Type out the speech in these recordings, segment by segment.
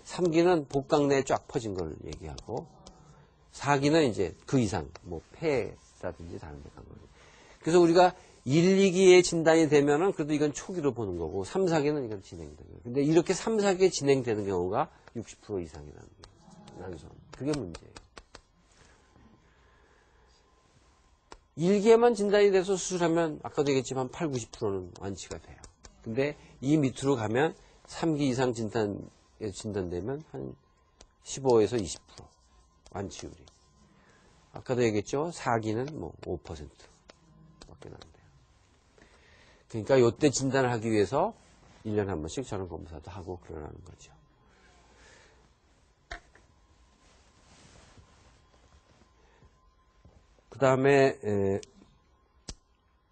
3기는 복강 내에 쫙 퍼진 걸 얘기하고 4기는 이제 그 이상 뭐 폐라든지 다른 데 간 거예요. 그래서 우리가 1, 2기에 진단이 되면은 그래도 이건 초기로 보는 거고 3, 4기는 이건 진행되는 거예요. 근데 이렇게 3, 4기에 진행되는 경우가 60% 이상이라는 거예요. 난소암. 그게 문제예요. 1기에만 진단이 돼서 수술하면 아까도 얘기했지만 8, 90%는 완치가 돼요. 근데 이 밑으로 가면 3기 이상 진단되면 한 15에서 20% 완치율이. 아까도 얘기했죠. 4기는 뭐 5% 밖에 안 돼요. 그러니까 이때 진단을 하기 위해서 1년에 한 번씩 저런 검사도 하고 그러라는 거죠. 그 다음에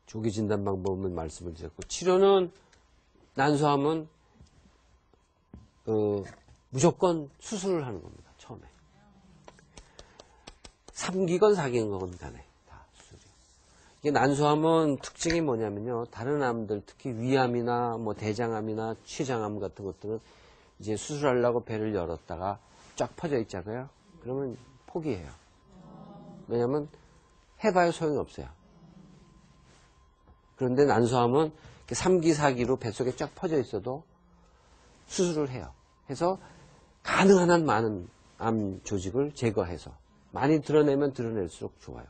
조기 진단 방법은 말씀을 드렸고 치료는 난소암은 무조건 수술을 하는 겁니다. 처음에 3기건 4기건 간에 다 수술이에요. 이게 난소암은 특징이 뭐냐면요. 다른 암들 특히 위암이나 뭐 대장암이나 췌장암 같은 것들은 이제 수술하려고 배를 열었다가 쫙 퍼져 있잖아요. 그러면 포기해요. 왜냐면 해봐야 소용이 없어요. 그런데 난소암은 3기, 4기로 뱃속에 쫙 퍼져 있어도 수술을 해요. 해서 가능한 한 많은 암 조직을 제거해서 많이 드러내면 드러낼수록 좋아요.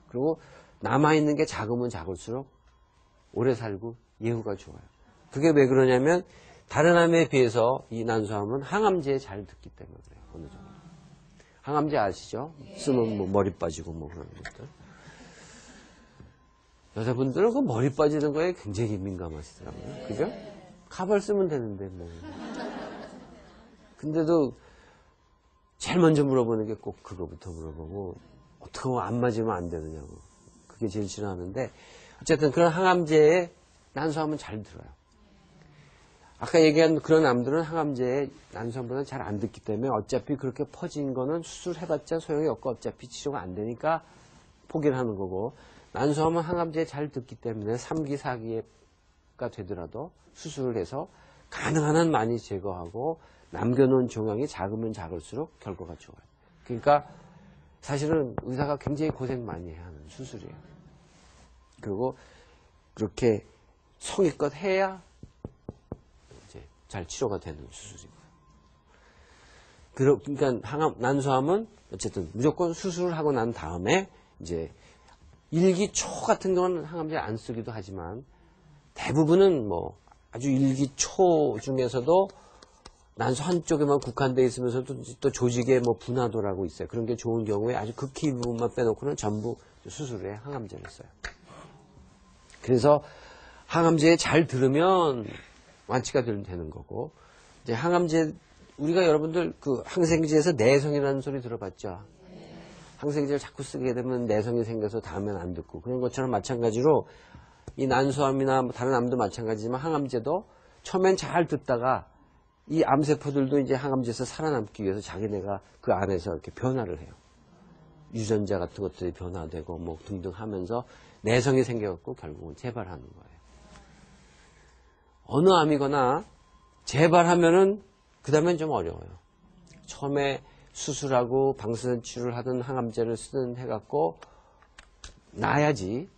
그리고 남아있는 게 작으면 작을수록 오래 살고 예후가 좋아요. 그게 왜 그러냐면 다른 암에 비해서 이 난소암은 항암제에 잘 듣기 때문에 그래요. 어느 정도. 항암제 아시죠? 쓰면 뭐 머리 빠지고 뭐 그런 것들. 여자분들은 그 머리 빠지는 거에 굉장히 민감하시더라고요. 그죠? 가발 쓰면 되는데 뭐. 근데도 제일 먼저 물어보는 게 꼭 그거부터 물어보고 어떻게 안 맞으면 안 되느냐고. 그게 제일 싫어하는데 어쨌든 그런 항암제에 난소암은 잘 들어요. 아까 얘기한 그런 암들은 항암제에 난소암보다는 잘 안 듣기 때문에 어차피 그렇게 퍼진 거는 수술해봤자 소용이 없고 어차피 치료가 안 되니까 포기를 하는 거고 난소암은 항암제에 잘 듣기 때문에 3기, 4기가 되더라도 수술을 해서 가능한 한 많이 제거하고 남겨놓은 종양이 작으면 작을수록 결과가 좋아요. 그러니까 사실은 의사가 굉장히 고생 많이 해야 하는 수술이에요. 그리고 그렇게 성의껏 해야 이제 잘 치료가 되는 수술이고요. 그러니까 난소암은 어쨌든 무조건 수술을 하고 난 다음에 이제 1기 초 같은 경우는 항암제 안 쓰기도 하지만 대부분은 뭐 아주 1기 초 중에서도 난소 한쪽에만 국한되어 있으면서도 또 조직에 뭐 분화도라고 있어요. 그런 게 좋은 경우에 아주 극히 부분만 빼놓고는 전부 수술에 항암제를 써요. 그래서 항암제에 잘 들으면 완치가 되는 거고 이제 항암제 우리가 여러분들 그 항생제에서 내성이라는 소리 들어봤죠? 항생제를 자꾸 쓰게 되면 내성이 생겨서 다음엔 안 듣고 그런 것처럼 마찬가지로 이 난소암이나 다른 암도 마찬가지지만 항암제도 처음엔 잘 듣다가 이 암세포들도 이제 항암제에서 살아남기 위해서 자기네가 그 안에서 이렇게 변화를 해요. 유전자 같은 것들이 변화되고 뭐 등등 하면서 내성이 생겨갖고 결국은 재발하는 거예요. 어느 암이거나 재발하면은 그 다음엔 좀 어려워요. 처음에 수술하고 방사선 치료를 하든 항암제를 쓰든 해갖고 나야지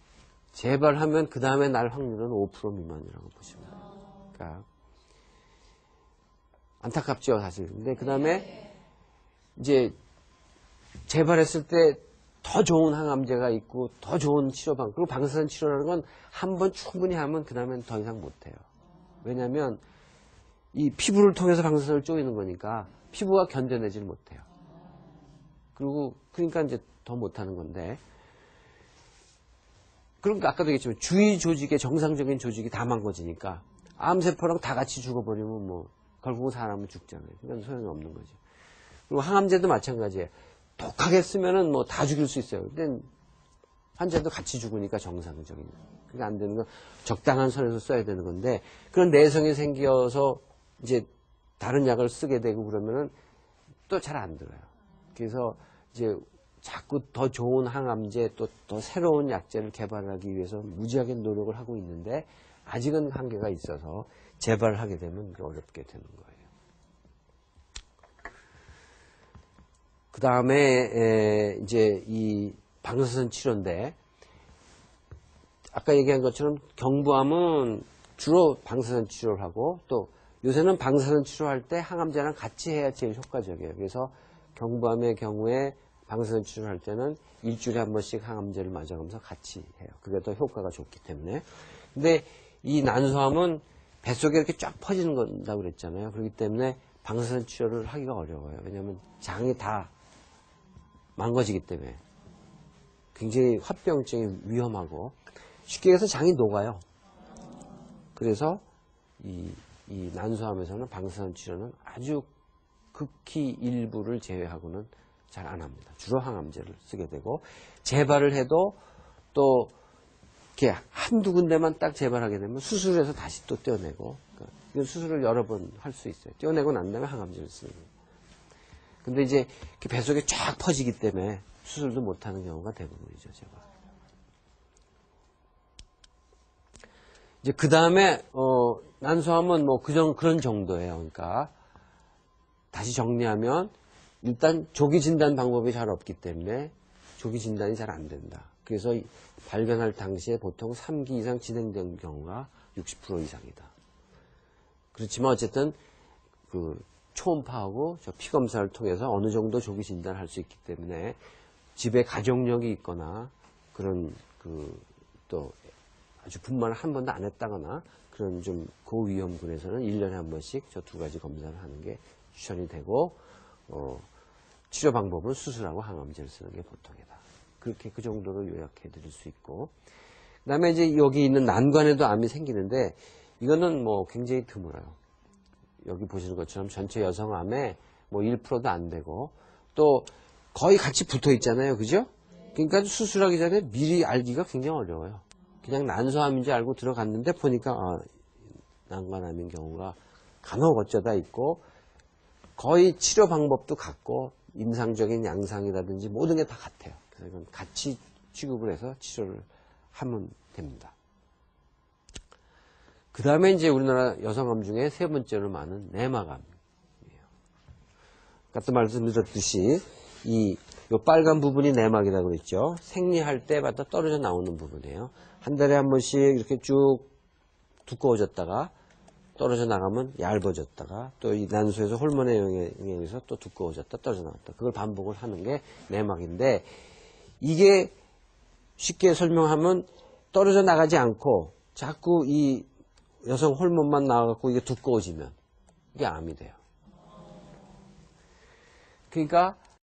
재발하면 그 다음에 날 확률은 5% 미만이라고 보시면 돼요. 그러니까 안타깝죠 사실. 근데 그 다음에 이제 재발했을 때 더 좋은 항암제가 있고 더 좋은 치료방 그리고 방사선 치료라는 건 한 번 충분히 하면 그 다음엔 더 이상 못해요. 왜냐하면 이 피부를 통해서 방사선을 쪼이는 거니까 피부가 견뎌내질 못해요. 그리고 그러니까 이제 더 못하는 건데 그러니까 아까도 얘기했지만 주위 조직의 정상적인 조직이 다 망가지니까 암세포랑 다 같이 죽어버리면 뭐 결국은 사람은 죽잖아요. 그러니까 소용이 없는 거죠. 그리고 항암제도 마찬가지예요. 독하게 쓰면은 뭐 다 죽일 수 있어요. 근데 환자도 같이 죽으니까 정상적인. 그게 안 되는 건 적당한 선에서 써야 되는 건데 그런 내성이 생겨서 이제 다른 약을 쓰게 되고 그러면은 또 잘 안 들어요. 그래서 이제 자꾸 더 좋은 항암제 또 더 새로운 약제를 개발하기 위해서 무지하게 노력을 하고 있는데 아직은 한계가 있어서 재발하게 되면 어렵게 되는 거예요. 그 다음에 이제 이 방사선 치료인데, 아까 얘기한 것처럼 경부암은 주로 방사선 치료를 하고, 또 요새는 방사선 치료할 때 항암제랑 같이 해야 제일 효과적이에요. 그래서 경부암의 경우에 방사선 치료를 할 때는 일주일에 한 번씩 항암제를 맞아가면서 같이 해요. 그게 더 효과가 좋기 때문에. 근데 이 난소암은 뱃속에 이렇게 쫙 퍼지는 건다고 그랬잖아요. 그렇기 때문에 방사선 치료를 하기가 어려워요. 왜냐하면 장이 다 망가지기 때문에 굉장히 화병증이 위험하고 쉽게 해서 장이 녹아요. 그래서 이 난소암에서는 방사선 치료는 아주 극히 일부를 제외하고는 잘 안 합니다. 주로 항암제를 쓰게 되고, 재발을 해도 또 이렇게 한두 군데만 딱 재발하게 되면 수술해서 다시 또 떼어내고, 그러니까 이건 수술을 여러 번 할 수 있어요. 떼어내고 난 다음에 항암제를 쓰는 거예요. 근데 이제 뱃속에 쫙 퍼지기 때문에 수술도 못하는 경우가 대부분이죠, 제가. 이제 그 다음에 난소암은 뭐 그런 정도예요. 그러니까 다시 정리하면 일단 조기 진단 방법이 잘 없기 때문에 조기 진단이 잘 안 된다. 그래서 발견할 당시에 보통 3기 이상 진행된 경우가 60% 이상이다. 그렇지만 어쨌든 그 초음파하고 저 피검사를 통해서 어느 정도 조기 진단을 할 수 있기 때문에 집에 가족력이 있거나 그런 또 아주 분만을 한 번도 안 했다거나 그런 좀 고위험군에서는 1년에 한 번씩 저 두 가지 검사를 하는 게 추천이 되고, 치료 방법은 수술하고 항암제를 쓰는 게 보통이다. 그렇게 그 정도로 요약해 드릴 수 있고, 그 다음에 이제 여기 있는 난관에도 암이 생기는데, 이거는 뭐 굉장히 드물어요. 여기 보시는 것처럼 전체 여성암에 뭐 1%도 안 되고, 또 거의 같이 붙어 있잖아요. 그죠? 그러니까 수술하기 전에 미리 알기가 굉장히 어려워요. 그냥 난소암인지 알고 들어갔는데 보니까 난관암인 경우가 간혹 어쩌다 있고, 거의 치료 방법도 같고 임상적인 양상이라든지 모든 게 다 같아요. 그래서 이건 같이 취급을 해서 치료를 하면 됩니다. 그 다음에 이제 우리나라 여성암 중에 세 번째로 많은 내막암이에요. 아까 말씀드렸듯이 요 빨간 부분이 내막이라고 그랬죠. 생리할 때마다 떨어져 나오는 부분이에요. 한 달에 한 번씩 이렇게 쭉 두꺼워졌다가 떨어져 나가면 얇아졌다가 또 이 난소에서 호르몬의 영향에서 또 두꺼워졌다 떨어져 나왔다. 그걸 반복을 하는 게 내막인데, 이게 쉽게 설명하면 떨어져 나가지 않고 자꾸 이 여성 호르몬만 나와갖고 이게 두꺼워지면 이게 암이 돼요. 그러니까